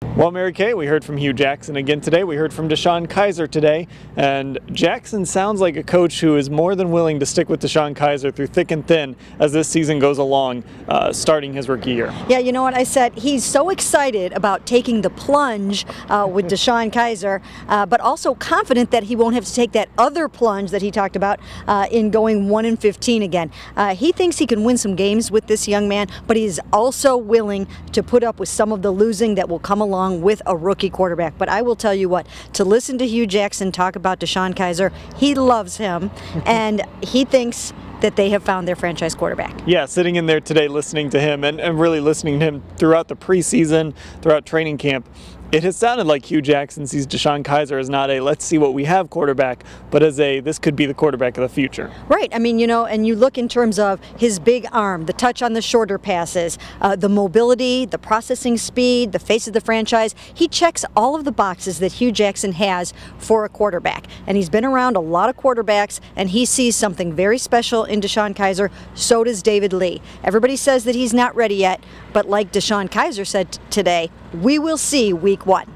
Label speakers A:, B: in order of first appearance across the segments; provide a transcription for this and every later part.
A: Well, Mary Kay, we heard from Hue Jackson again today. We heard from DeShone Kizer today. And Jackson sounds like a coach who is more than willing to stick with DeShone Kizer through thick and thin as this season goes along, starting his rookie year.
B: Yeah, you know what I said? He's so excited about taking the plunge with DeShone Kizer, but also confident that he won't have to take that other plunge that he talked about in going 1-15 again. He thinks he can win some games with this young man, but he's also willing to put up with some of the losing that will come along with a rookie quarterback. But I will tell you what, to listen to Hue Jackson talk about DeShone Kizer, he loves him, and he thinks that they have found their franchise quarterback.
A: Yeah, sitting in there today listening to him and really listening to him throughout the preseason, throughout training camp, it has sounded like Hue Jackson sees DeShone Kizer as not a let's see what we have quarterback, but as a this could be the quarterback of the future.
B: Right. I mean, you know, and you look in terms of his big arm, the touch on the shorter passes, the mobility, the processing speed, the face of the franchise. He checks all of the boxes that Hue Jackson has for a quarterback. And he's been around a lot of quarterbacks, and he sees something very special in DeShone Kizer. So does David Lee. Everybody says that he's not ready yet, but like DeShone Kizer said today, we will see week 1.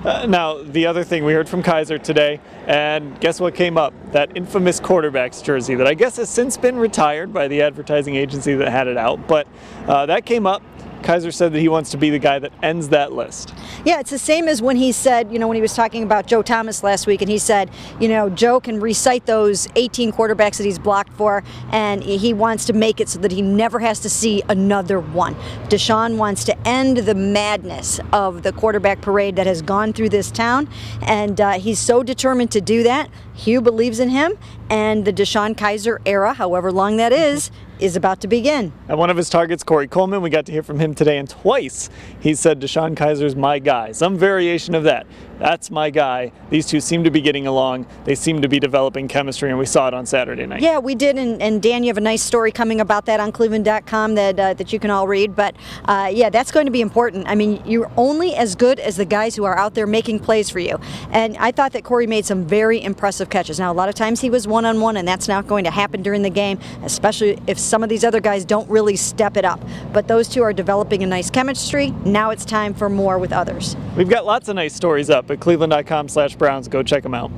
A: Now, the other thing we heard from Kizer today, and guess what came up? That infamous quarterback's jersey that I guess has since been retired by the advertising agency that had it out, but that came up. Kizer said that he wants to be the guy that ends that list.
B: Yeah, it's the same as when he said, you know, when he was talking about Joe Thomas last week, and he said, you know, Joe can recite those 18 quarterbacks that he's blocked for, and he wants to make it so that he never has to see another one. DeShone wants to end the madness of the quarterback parade that has gone through this town, and he's so determined to do that. Hue believes in him, and the DeShone Kizer era, however long that is about to begin.
A: And one of his targets, Corey Coleman, we got to hear from him today, and twice he said DeShone Kizer's my guy. Some variation of that. That's my guy. These two seem to be getting along. They seem to be developing chemistry, and we saw it on Saturday night.
B: Yeah, we did, and Dan, you have a nice story coming about that on cleveland.com that you can all read. But yeah, that's going to be important. I mean, you're only as good as the guys who are out there making plays for you. And I thought that Corey made some very impressive catches. Now, a lot of times he was one-on-one, and that's not going to happen during the game, especially if some of these other guys don't really step it up. But those two are developing a nice chemistry. Now it's time for more with others.
A: We've got lots of nice stories up at cleveland.com/Browns. Go check them out.